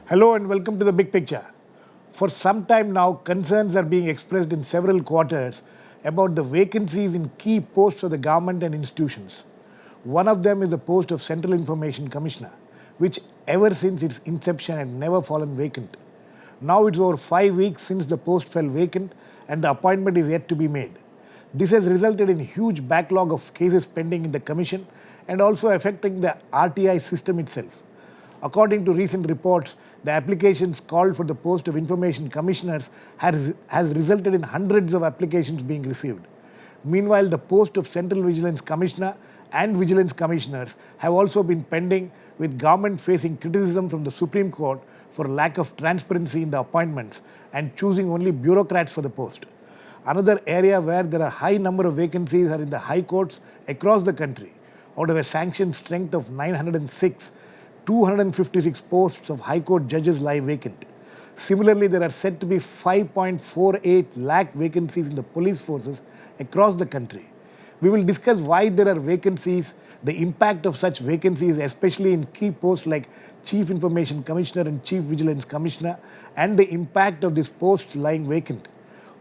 Hello and welcome to the big picture. For some time now, concerns are being expressed in several quarters about the vacancies in key posts of the government and institutions. One of them is the post of Central Information Commissioner, which ever since its inception had never fallen vacant. Now it's over 5 weeks since the post fell vacant and the appointment is yet to be made. This has resulted in a huge backlog of cases pending in the commission and also affecting the RTI system itself. According to recent reports, the applications called for the post of information commissioners has resulted in hundreds of applications being received. Meanwhile, the post of Central Vigilance Commissioner and Vigilance Commissioners have also been pending, with government facing criticism from the Supreme Court for lack of transparency in the appointments and choosing only bureaucrats for the post. Another area where there are high number of vacancies are in the high courts across the country. Out of a sanctioned strength of 906, 256 posts of High Court judges lie vacant. Similarly, there are said to be 5.48 lakh vacancies in the police forces across the country. We will discuss why there are vacancies, the impact of such vacancies, especially in key posts like Chief Information Commissioner and Chief Vigilance Commissioner, and the impact of these posts lying vacant.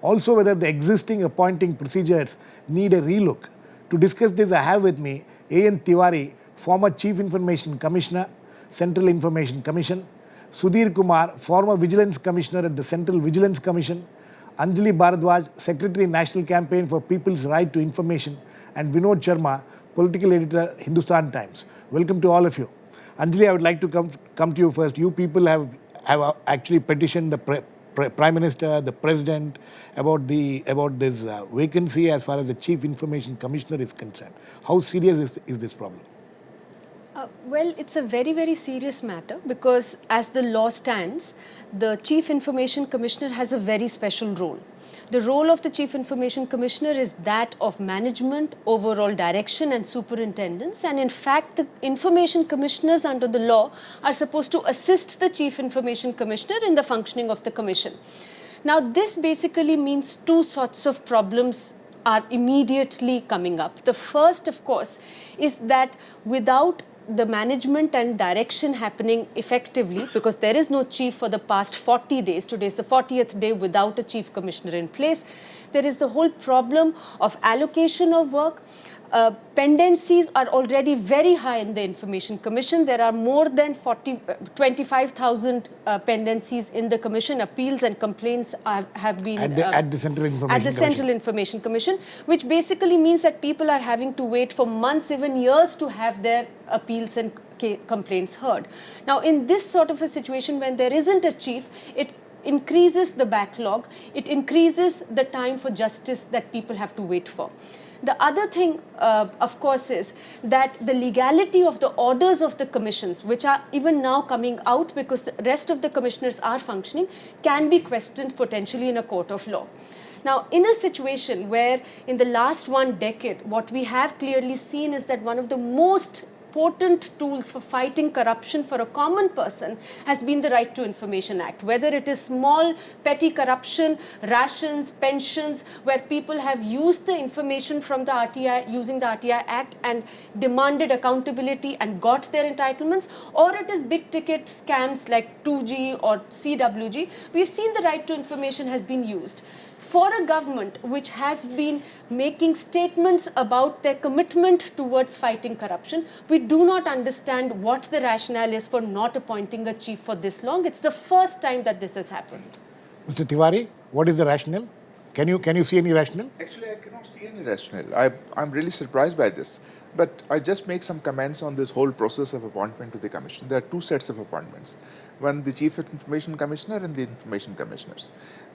Also, whether the existing appointing procedures need a relook. To discuss this, I have with me A.N. Tiwari, former Chief Information Commissioner, Central Information Commission; Sudhir Kumar, former Vigilance Commissioner at the Central Vigilance Commission; Anjali Bharadwaj, Secretary National Campaign for People's Right to Information; and Vinod Sharma, Political Editor, Hindustan Times. Welcome to all of you. Anjali, I would like to come to you first. You people have actually petitioned the Prime Minister, the President, about this vacancy as far as the Chief Information Commissioner is concerned. How serious is this problem? Well, it's a very, very serious matter because as the law stands, the Chief Information Commissioner has a very special role. The role of the Chief Information Commissioner is that of management, overall direction and superintendence, and in fact the Information Commissioners under the law are supposed to assist the Chief Information Commissioner in the functioning of the Commission. Now this basically means two sorts of problems are immediately coming up. The first, of course, is that without the management and direction happening effectively, because there is no chief for the past 40 days, today is the 40th day without a chief commissioner in place, there is the whole problem of allocation of work. Pendencies are already very high in the Information Commission. There are more than 25,000 pendencies in the Commission. Appeals and complaints have been at the Central Information at the Commission. Central Information Commission, which basically means that people are having to wait for months, even years, to have their appeals and complaints heard. Now, in this sort of a situation, when there isn't a chief, it increases the backlog. It increases the time for justice that people have to wait for. The other thing, of course, is that the legality of the orders of the commissions, which are even now coming out because the rest of the commissioners are functioning, can be questioned potentially in a court of law. Now, in a situation where in the last 1 decade, what we have clearly seen is that one of the most potent tools for fighting corruption for a common person has been the Right to Information Act, whether it is small petty corruption, rations, pensions, where people have used the information from the RTI, using the RTI Act, and demanded accountability and got their entitlements, or it is big ticket scams like 2G or CWG. We've seen the Right to Information has been used. For a government which has been making statements about their commitment towards fighting corruption, we do not understand what the rationale is for not appointing a chief for this long. It's the first time that this has happened. Mr. Tiwari, what is the rationale? Can you see any rationale? Actually, I cannot see any rationale. I'm really surprised by this. But I just make some comments on this whole process of appointment to the commission. There are two sets of appointments. One, the Chief Information Commissioner and the Information Commissioners.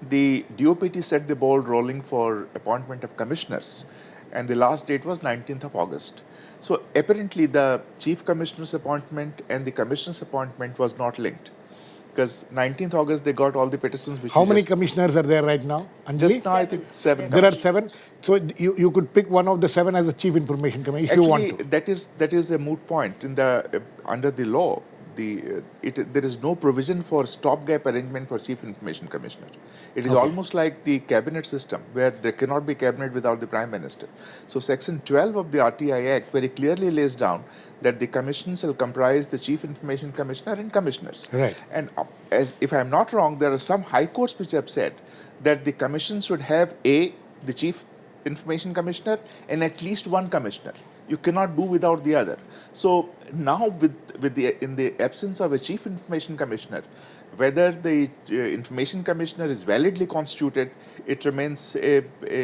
The DOPT set the ball rolling for appointment of commissioners, and the last date was 19th of August. So apparently the Chief Commissioner's appointment and the Commissioner's appointment was not linked, because 19th August they got all the petitions. Which How many commissioners are there right now, Anjali? Just now, I think 7. There are 7. So you could pick one of the 7 as a Chief Information Commissioner if you want to. That is a moot point in the under the law, there is no provision for stopgap arrangement for Chief Information Commissioner. It is Okay. almost like the cabinet system where there cannot be cabinet without the Prime Minister. So Section 12 of the RTI Act very clearly lays down that the commission shall comprise the Chief Information Commissioner and commissioners. Right. And as if I am not wrong, there are some high courts which have said that the commission should have the Chief Information Commissioner and at least one commissioner. You cannot do without the other. So now, in the absence of a Chief Information Commissioner, whether the Information Commissioner is validly constituted, it remains a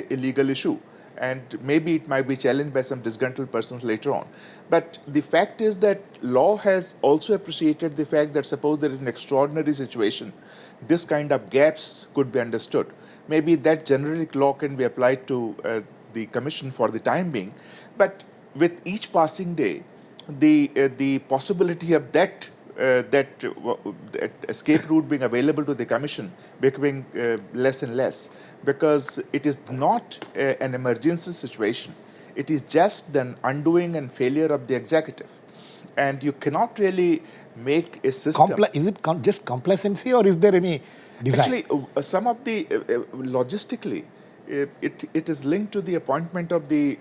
legal issue. And maybe it might be challenged by some disgruntled persons later on. But the fact is that law has also appreciated the fact that suppose there is an extraordinary situation, this kind of gaps could be understood. Maybe that generic law can be applied to the commission for the time being. But with each passing day, the possibility of that escape route being available to the commission becoming less and less, because it is not an emergency situation. It is just an undoing and failure of the executive. And you cannot really make a system... Is it just complacency, or is there any design? Actually, some of the... logistically, it is linked to the appointment of the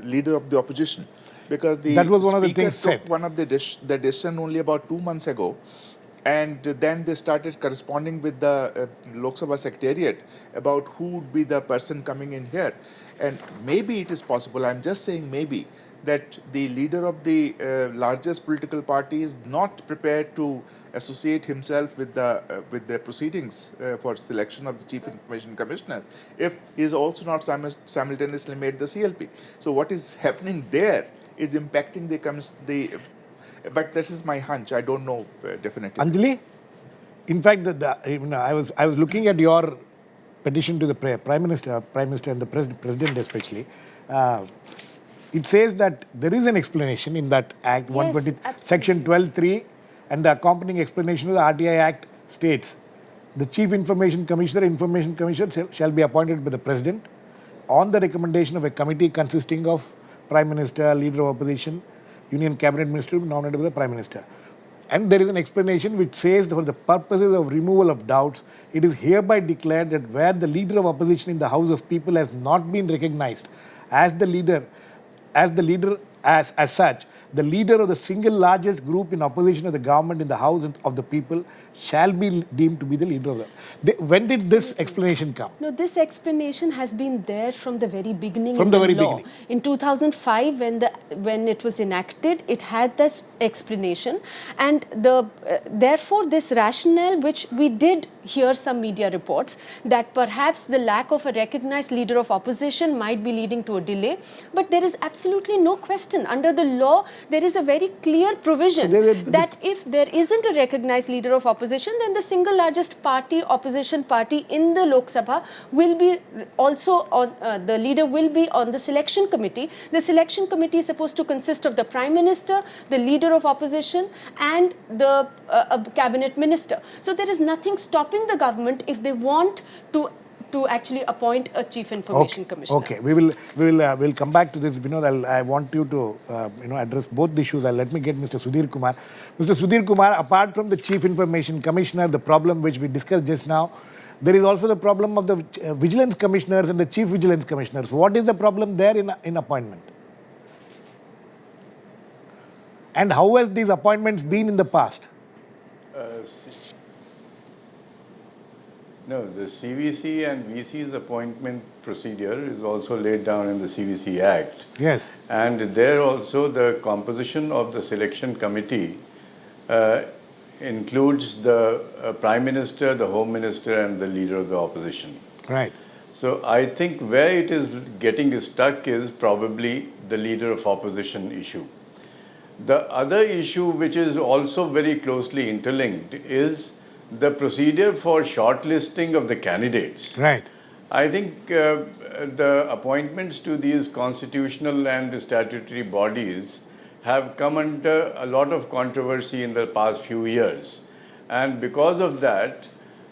leader of the opposition. Because the that was one of the speaker things took said. one of the decision only about 2 months ago, and then they started corresponding with the Lok Sabha Secretariat about who would be the person coming in here. And maybe it is possible, I'm just saying maybe, that the leader of the largest political party is not prepared to associate himself with the proceedings for selection of the Chief Information Commissioner if he is also not simultaneously made the CLP. So what is happening there is impacting but this is my hunch. I don't know definitely. Anjali, in fact, I was looking at your petition to the Prime Minister and the President especially. It says that there is an explanation in that Act 120, Section 12(3), and the accompanying explanation of the RTI Act states, the Chief Information Commissioner shall be appointed by the President on the recommendation of a committee consisting of Prime Minister, Leader of Opposition, Union Cabinet Minister nominated by the Prime Minister. And there is an explanation which says that for the purposes of removal of doubts, it is hereby declared that where the Leader of Opposition in the House of People has not been recognized as such, the leader of the single largest group in opposition of the government in the House of the People shall be deemed to be the leader of the... When did this explanation come? No, this explanation has been there from the very beginning. From the very beginning. In 2005, when it was enacted, it had this explanation, and therefore this rationale, which we did hear some media reports that perhaps the lack of a recognized leader of opposition might be leading to a delay, but there is absolutely no question. Under the law, there is a very clear provision that if there isn't a recognized leader of opposition, then the single largest opposition party in the Lok Sabha will be also on, the leader will be on the selection committee. The selection committee is supposed to consist of the Prime Minister, the leader of opposition, and the cabinet minister. So there is nothing stopping the government if they want to actually appoint a Chief Information Commissioner. Okay, we'll come back to this, Vinod. I want you to address both the issues. Let me get Mr. Sudhir Kumar. Mr. Sudhir Kumar, apart from the Chief Information Commissioner, the problem which we discussed just now, there is also the problem of the Vigilance Commissioners and the Chief Vigilance Commissioners. What is the problem there in appointment? And how has these appointments been in the past? No, the CVC and VC's appointment procedure is also laid down in the CVC Act. Yes. And there also the composition of the selection committee includes the Prime Minister, the Home Minister, and the Leader of the Opposition. Right. So I think where it is getting stuck is probably the Leader of Opposition issue. The other issue, which is also very closely interlinked, is the procedure for shortlisting of the candidates. Right. I think the appointments to these constitutional and statutory bodies have come under a lot of controversy in the past few years. And because of that,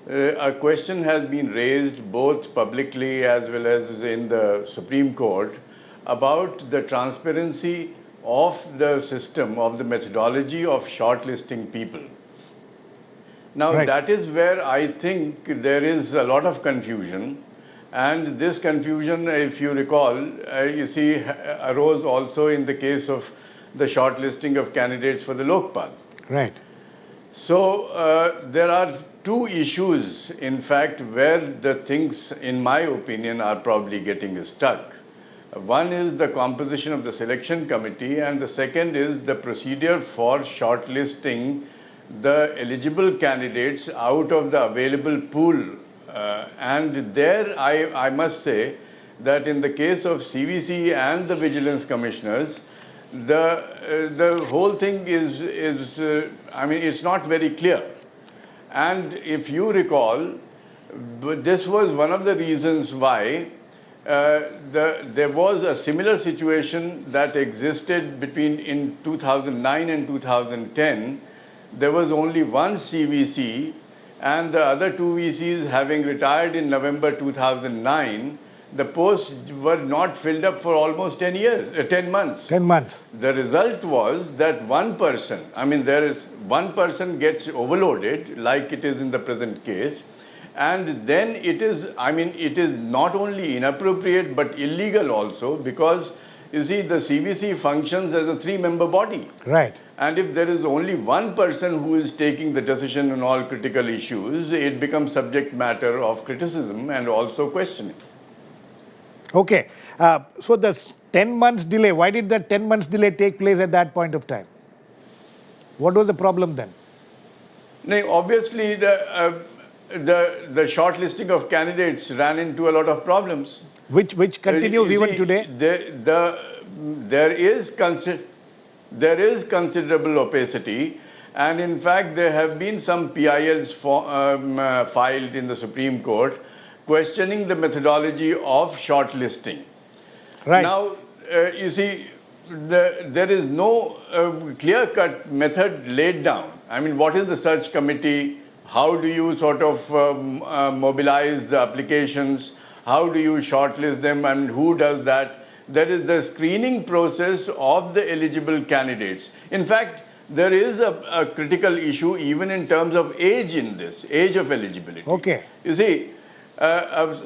a question has been raised both publicly as well as in the Supreme Court about the transparency of the system, of the methodology of shortlisting people. Now, Right. that is where I think there is a lot of confusion. And this confusion, if you recall, you see, arose also in the case of the shortlisting of candidates for the Lokpal. Right. So, there are two issues, in fact, where the things, in my opinion, are probably getting stuck. One is the composition of the selection committee, and the second is the procedure for shortlisting the eligible candidates out of the available pool. And there I must say that in the case of CVC and the vigilance commissioners, the whole thing is I mean, it's not very clear. And if you recall, this was one of the reasons why there was a similar situation that existed in 2009 and 2010. There was only one CVC, and the other two VCs having retired in November 2009, the posts were not filled up for almost 10 months. 10 months. The result was that one person gets overloaded, like it is in the present case, and then it is not only inappropriate but illegal also, because you see, the CVC functions as a 3-member body. Right. And if there is only one person who is taking the decision on all critical issues, it becomes subject matter of criticism and also questioning. Okay. So the 10 months delay, why did that 10 months delay take place at that point of time? What was the problem then? Now, obviously, the shortlisting of candidates ran into a lot of problems. Which continues You even see, today? There is considerable opacity, and in fact there have been some PILs filed in the Supreme Court questioning the methodology of shortlisting. Right. Now, you see, there is no clear-cut method laid down. I mean, what is the search committee? How do you sort of mobilize the applications? How do you shortlist them, and who does that? There is the screening process of the eligible candidates. In fact, there is a critical issue even in terms of age in this, age of eligibility. Okay. You see,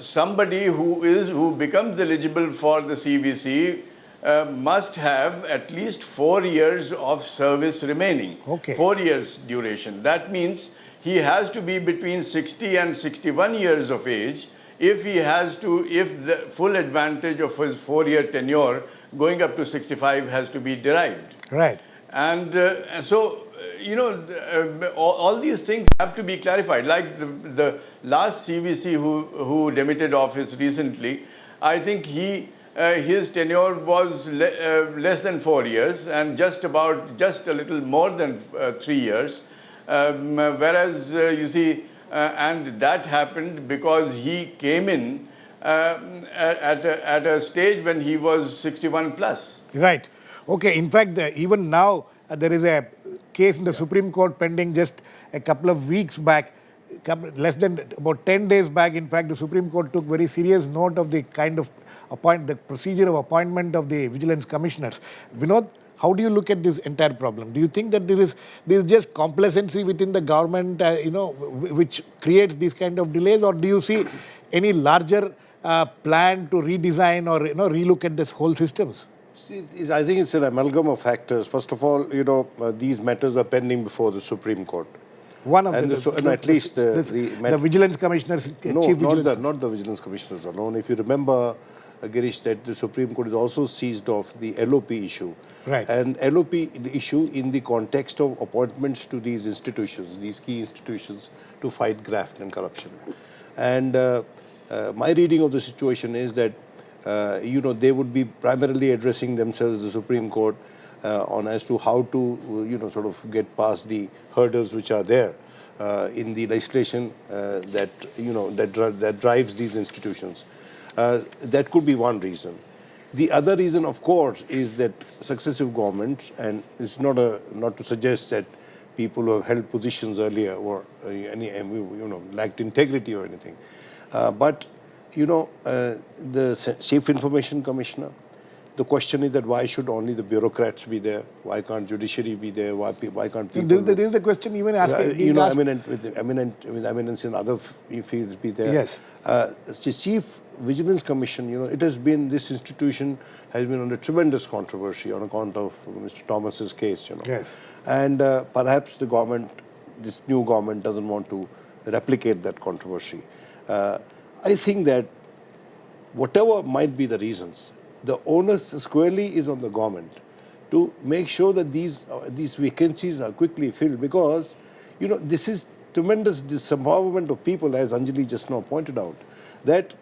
somebody who becomes eligible for the CVC must have at least 4 years of service remaining. Okay. 4 years duration. That means he has to be between 60 and 61 years of age if the full advantage of his 4-year tenure going up to 65 has to be derived. Right. And so, all these things have to be clarified. Like the last CVC who demitted office recently, I think his tenure was less than 4 years and just a little more than 3 years. Whereas, you see, and that happened because he came in at a stage when he was 61 plus. Right. Okay. In fact, even now there is a case in the Supreme Court pending just a couple of weeks back, less than about 10 days back. In fact, the Supreme Court took very serious note of the kind of the procedure of appointment of the vigilance commissioners. Vinod, how do you look at this entire problem? Do you think that this is just complacency within the government, which creates these kind of delays, or do you see any larger plan to redesign or relook at this whole systems? See, I think it's an amalgam of factors. First of all, these matters are pending before the Supreme Court. One of and them, at least the vigilance commissioners, chief vigilance. Not the vigilance commissioners alone. If you remember, Girish, that the Supreme Court is also seized of the LOP issue. Right. And LOP issue in the context of appointments to these institutions, these key institutions, to fight graft and corruption. And my reading of the situation is that, they would be primarily addressing themselves, the Supreme Court, on as to how to, sort of get past the hurdles which are there in the legislation that drives these institutions. That could be one reason. The other reason, of course, is that successive governments, and it's not to suggest that people who have held positions earlier or lacked integrity or anything, but the Chief Information Commissioner, The question is that why should only the bureaucrats be there? Why can't judiciary be there? Why can't people? This is the question even asking. You know, eminence in other fields be there. Yes. The Chief Vigilance Commission, you know, this institution has been under tremendous controversy on account of Mr. Thomas's case, you know. Yes. And perhaps the government, this new government, doesn't want to replicate that controversy. I think that whatever might be the reasons, the onus squarely is on the government to make sure that these vacancies are quickly filled, because, you know, this is tremendous disempowerment of people, as Anjali just now pointed out, that,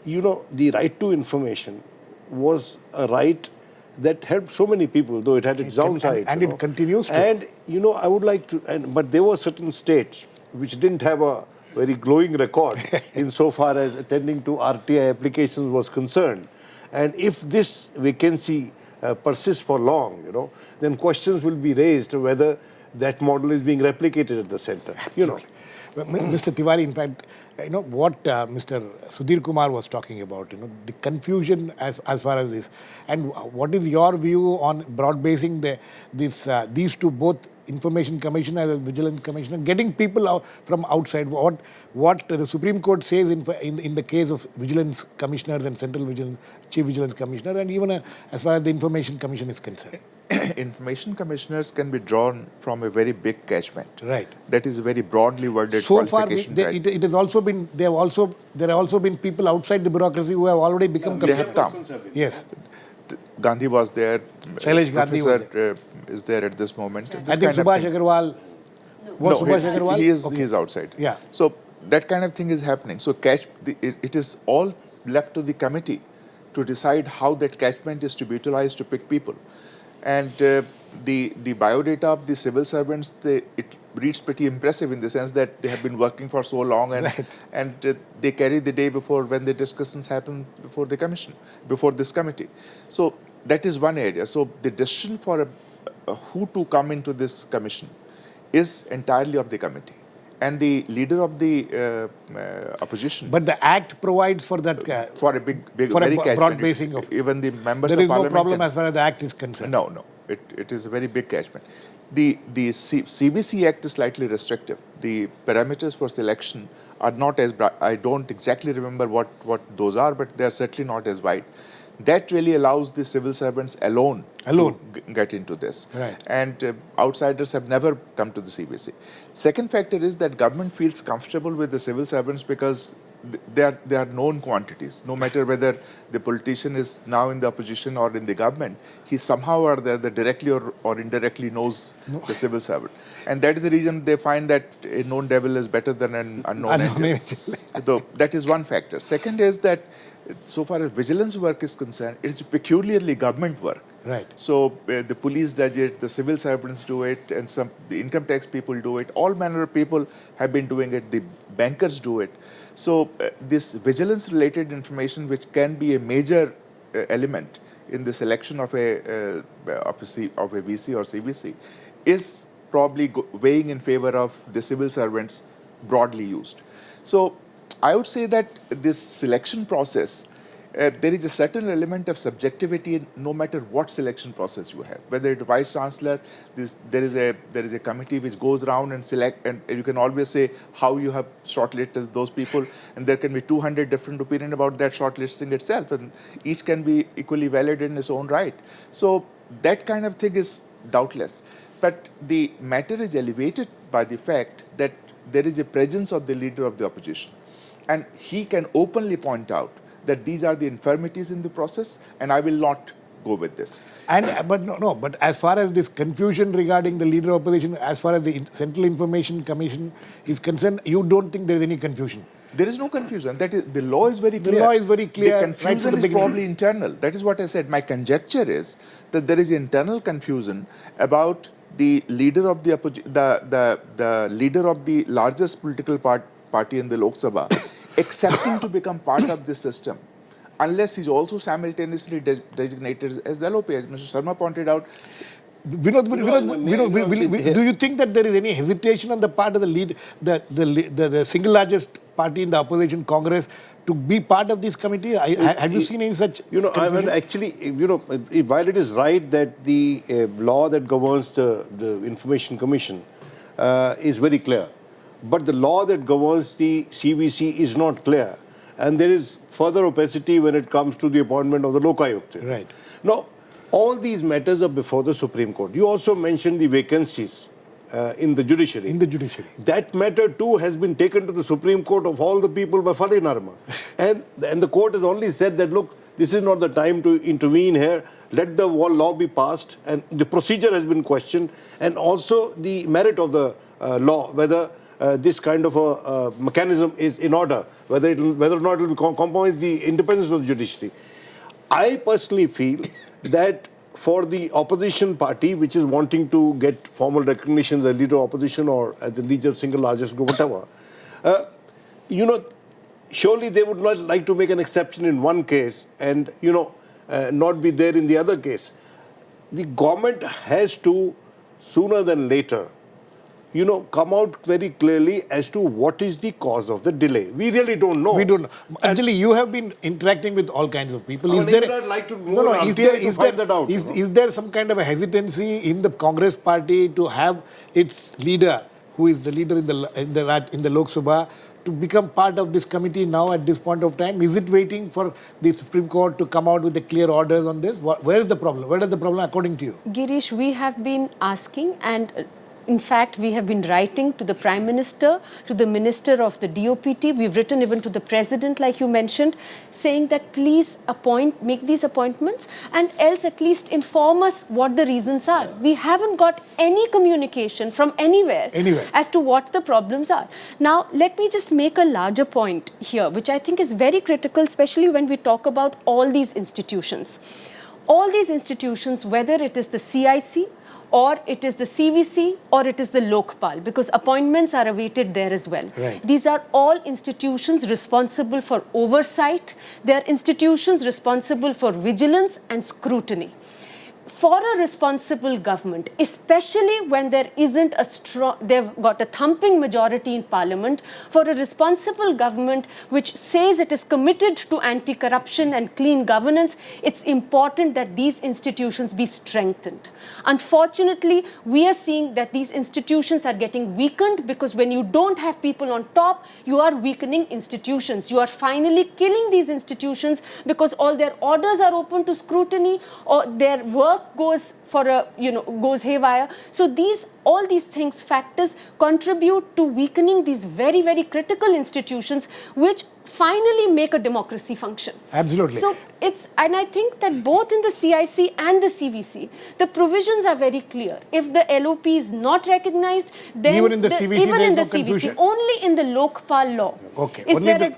you know, the right to information was a right that helped so many people, though it had its downsides. And it continues to. And, you know, I would like to, but there were certain states which didn't have a very glowing record insofar as attending to RTI applications was concerned. And if this vacancy persists for long, you know, then questions will be raised whether that model is being replicated at the center. Absolutely. You know, Mr. Tiwari, in fact, you know what Mr. Sudhir Kumar was talking about, you know, the confusion as far as this, and what is your view on broad basing these two, both Information Commission as a Vigilance Commission, and getting people out from outside? What the Supreme Court says in the case of Vigilance Commissioners and Central Vigilance Chief Vigilance Commissioner, and even as far as the Information Commission is concerned. Information commissioners can be drawn from a very big catchment. Right. That is a very broadly worded So far, qualification. it has also been. There have also been people outside the bureaucracy who have already become. They have come. Yes. Gandhi was there. Shailesh Gandhi was Professor is there at this moment. I This think kind of Subhash thing. Agarwal. Was No, Subhash he's- Agarwal? he is Okay. he is outside. Yeah. So that kind of thing is happening. So it is all left to the committee to decide how that catchment is to be utilized to pick people. And the biodata of the civil servants, it reads pretty impressive in the sense that they have been working for so long, and they carry the day before when the discussions happen before the commission, before this committee. So that is one area. So the decision for who to come into this commission is entirely of the committee. And the leader of the opposition. But the Act provides for that. For a big for very a catchment. broad basing of. Even the members There of is no parliament. problem as far as the Act is concerned. No. It is a very big catchment. The CVC Act is slightly restrictive. The parameters for selection are not as bright. I don't exactly remember what those are, but they are certainly not as wide. That really allows the civil servants alone. to get into this. Right. And outsiders have never come to the CVC. Second factor is that government feels comfortable with the civil servants because they are known quantities. No matter whether the politician is now in the opposition or in the government, he somehow or the other directly or indirectly knows the civil servant. And that is the reason they find that a known devil is better than an unknown angel. So that is one factor. Second is that so far as vigilance work is concerned, it is peculiarly government work. Right. So the police does it, the civil servants do it, and the income tax people do it. All manner of people have been doing it. The bankers do it. So this vigilance-related information, which can be a major element in the selection of a VC or CVC, is probably weighing in favor of the civil servants broadly used. So I would say that this selection process, there is a certain element of subjectivity no matter what selection process you have. Whether it's vice chancellor, there is a committee which goes around and select, and you can always say how you have shortlisted those people, and there can be 200 different opinions about that shortlisting itself, and each can be equally valid in its own right. So that kind of thing is doubtless. But the matter is elevated by the fact that there is a presence of the leader of the opposition, and he can openly point out that these are the infirmities in the process, and I will not go with this. But as far as this confusion regarding the leader of opposition, as far as the Central Information Commission is concerned, you don't think there is any confusion? There is no confusion. That is, the law is very clear. The law is very clear. The confusion is probably internal. That is what I said. My conjecture is that there is internal confusion about the leader of the the leader of the largest political party in the Lok Sabha accepting to become part of this system, unless he's also simultaneously designated as LOP. As Mr. Sharma pointed out, Do you think that there is any hesitation on the part of the single largest party in the opposition, Congress, to be part of this committee? Have you seen any such? I mean, actually, while it is right that the law that governs the Information Commission is very clear, but the law that governs the CVC is not clear, and there is further opacity when it comes to the appointment of the Lokayukta. Right. Now, all these matters are before the Supreme Court. You also mentioned the vacancies in the judiciary. That matter too has been taken to the Supreme Court of all the people by Fali Narma. and the court has only said that, look, this is not the time to intervene here. Let the law be passed. And the procedure has been questioned. And also the merit of the law, whether this kind of a mechanism is in order, whether or not it will compromise the independence of the judiciary. I personally feel that for the opposition party, which is wanting to get formal recognition as a leader of opposition or as the leader of single largest group, whatever, surely they would not like to make an exception in one case and, not be there in the other case. The government has to, sooner than later, come out very clearly as to what is the cause of the delay. We really don't know. We don't know. Anjali, you have been interacting with all kinds of people. Is there some kind of a hesitancy in the Congress party to have its leader, who is the leader in the Lok Sabha, to become part of this committee now at this point of time? Is it waiting for the Supreme Court to come out with the clear orders on this? Where is the problem? Where is the problem according to you? Girish, we have been asking, and in fact, we have been writing to the Prime Minister, to the Minister of the DOPT. We've written even to the President, like you mentioned, saying that please make these appointments, and else at least inform us what the reasons are. We haven't got any communication from anywhere as to what the problems are. Now, let me just make a larger point here, which I think is very critical, especially when we talk about all these institutions. All these institutions, whether it is the CIC, or it is the CVC, or it is the Lokpal, because appointments are awaited there as well. Right. These are all institutions responsible for oversight. They are institutions responsible for vigilance and scrutiny. For a responsible government, especially when there isn't they've got a thumping majority in Parliament, for a responsible government which says it is committed to anti-corruption and clean governance, it's important that these institutions be strengthened. Unfortunately, we are seeing that these institutions are getting weakened because when you don't have people on top, you are weakening institutions. You are finally killing these institutions because all their orders are open to scrutiny or their work goes haywire. So all these factors contribute to weakening these very, very critical institutions which finally make a democracy function. Absolutely. So and I think that both in the CIC and the CVC, the provisions are very clear. If the LOP is not recognized, then even in the CVC, confusion. Only in the Lokpal law. Okay.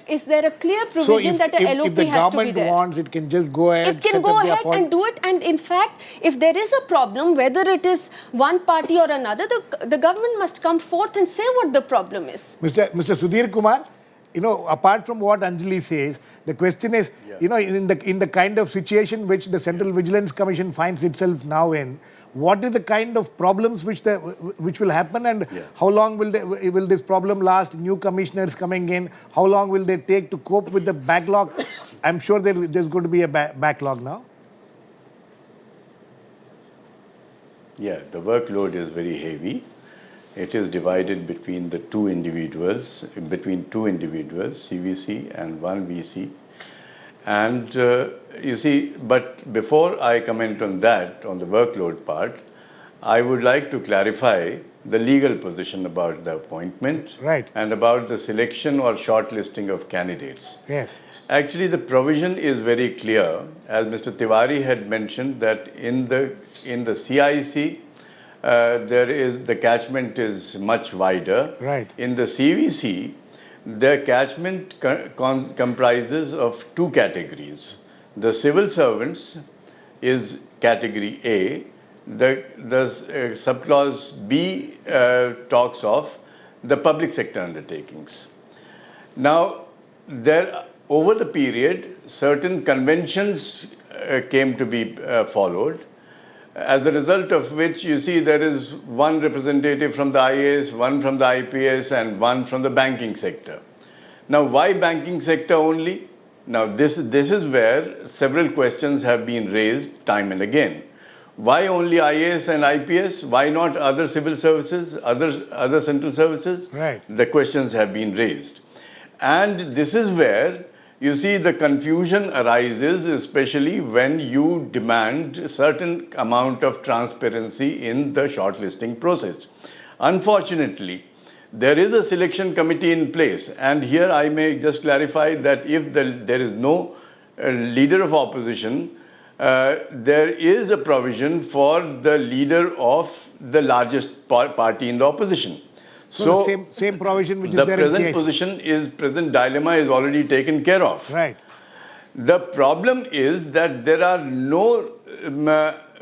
Is there a clear provision that a LOP has to be there? If the government wants, it can just go ahead. It can go ahead and do it. And in fact, if there is a problem, whether it is one party or another, the government must come forth and say what the problem is. Mr. Sudhir Kumar, apart from what Anjali says, the question is, in the kind of situation which the Central Vigilance Commission finds itself now in, what is the kind of problems which will happen, and how long will this problem last? New commissioners coming in, how long will they take to cope with the backlog? I'm sure there's going to be a backlog now. Yeah, the workload is very heavy. It is divided between two individuals, CVC and one VC. And you see, but before I comment on that, on the workload part, I would like to clarify the legal position about the appointment and about the selection or shortlisting of candidates. Yes. Actually, the provision is very clear, as Mr. Tiwari had mentioned, that in the CIC, the catchment is much wider. Right. In the CVC, the catchment comprises of two categories. The civil servants is category A. The subclause B talks of the public sector undertakings. Now, over the period, certain conventions came to be followed. as a result of which you see there is one representative from the IAS, one from the IPS, and one from the banking sector. Now, why banking sector only? Now, this is where several questions have been raised time and again. Why only IAS and IPS? Why not other civil services, other central services? Right. The questions have been raised. And this is where you see the confusion arises, especially when you demand a certain amount of transparency in the shortlisting process. Unfortunately, there is a selection committee in place, and here I may just clarify that if there is no leader of opposition, there is a provision for the leader of the largest party in the opposition. So the same provision which is there in CIC. Present dilemma is already taken care of. Right. The problem is that there are no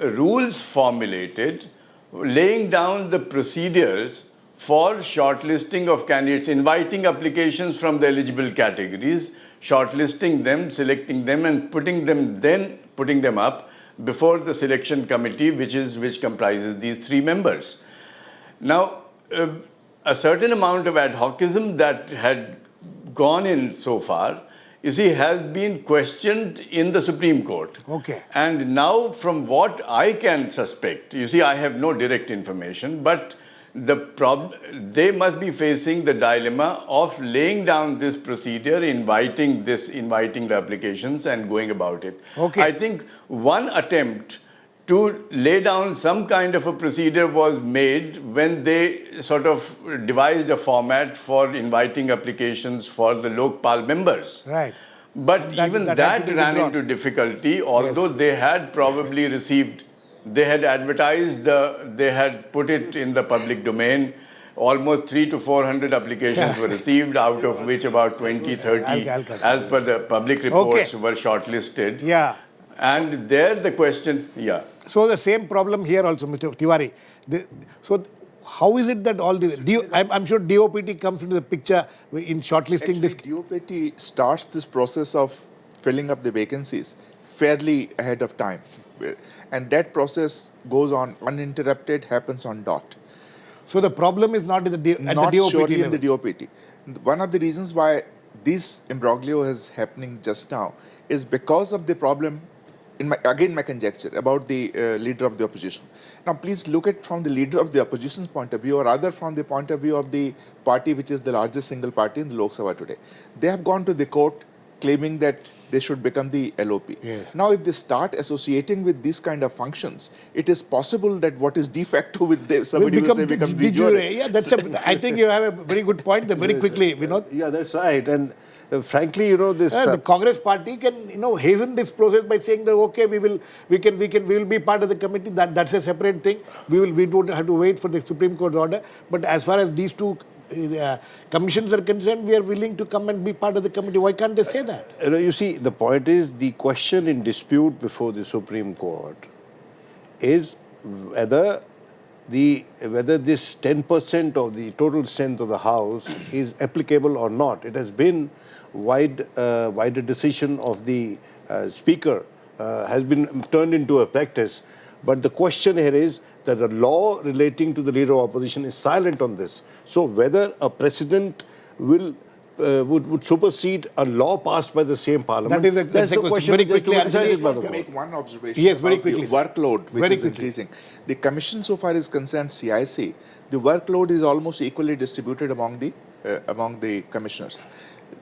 rules formulated laying down the procedures for shortlisting of candidates, inviting applications from the eligible categories, shortlisting them, selecting them, and putting them up before the selection committee, which comprises these three members. Now, a certain amount of ad hocism that had gone in so far, you see, has been questioned in the Supreme Court. Okay. And now, from what I can suspect, you see, I have no direct information, but they must be facing the dilemma of laying down this procedure, inviting the applications and going about it. Okay. I think one attempt to lay down some kind of a procedure was made when they sort of devised a format for inviting applications for the Lokpal members. Right. But even that ran into difficulty, although they had probably received, they had advertised, they had put it in the public domain. Almost 300 to 400 applications were received, out of which about 20, 30, as per the public reports, were shortlisted. Yeah. And there the question, So the same problem here also, Mr. Tiwari. So how is it that all the... I'm sure DOPT comes into the picture in shortlisting this... DOPT starts this process of filling up the vacancies fairly ahead of time. And that process goes on uninterrupted, happens on dot. So the problem is not at the DOPT Not surely level. in the DOPT. One of the reasons why this imbroglio is happening just now is because of the problem, my conjecture, about the leader of the opposition. Now, please look at from the leader of the opposition's point of view, or rather from the point of view of the party which is the largest single party in the Lok Sabha today. They have gone to the court claiming that they should become the LOP. Yes. Now, if they start associating with these kind of functions, it is possible that what is de facto with somebody will say becomes de jure. Yeah, I think you have a very good point there very quickly, Vinod. Yeah, that's right. And frankly, this... the Congress party can, hasten this process by saying that, okay, we will be part of the committee. That's a separate thing. We don't have to wait for the Supreme Court's order. But as far as these two commissions are concerned, we are willing to come and be part of the committee. Why can't they say that? You see, the point is, the question in dispute before the Supreme Court is whether this 10% of the total strength of the House is applicable or not. It has been wider decision of the Speaker has been turned into a practice. But the question here is that the law relating to the leader of opposition is silent on this. So whether a president would supersede a law passed by the same parliament, that's the question. Very quickly, I'll make one observation. Yes, very quickly. The workload which is increasing. The commission, so far is concerned, CIC, the workload is almost equally distributed among the commissioners.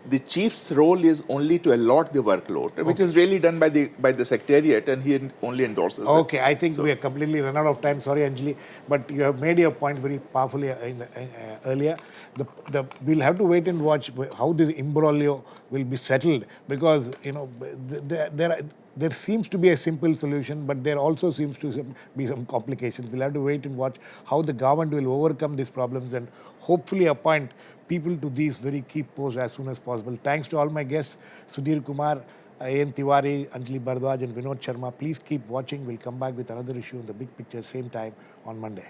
The chief's role is only to allot the workload, which is really done by the secretariat, and he only endorses it. I think we have completely run out of time. Sorry, Anjali, but you have made your points very powerfully earlier. We'll have to wait and watch how this imbroglio will be settled, because there seems to be a simple solution, but there also seems to be some complications. We'll have to wait and watch how the government will overcome these problems and hopefully appoint people to these very key posts as soon as possible. Thanks to all my guests, Sudhir, Kumar, A.N. Tiwari, Anjali, Bharadwaj and Vinod Sharma. Please keep watching. We'll come back with another issue in the big picture, same time on Monday.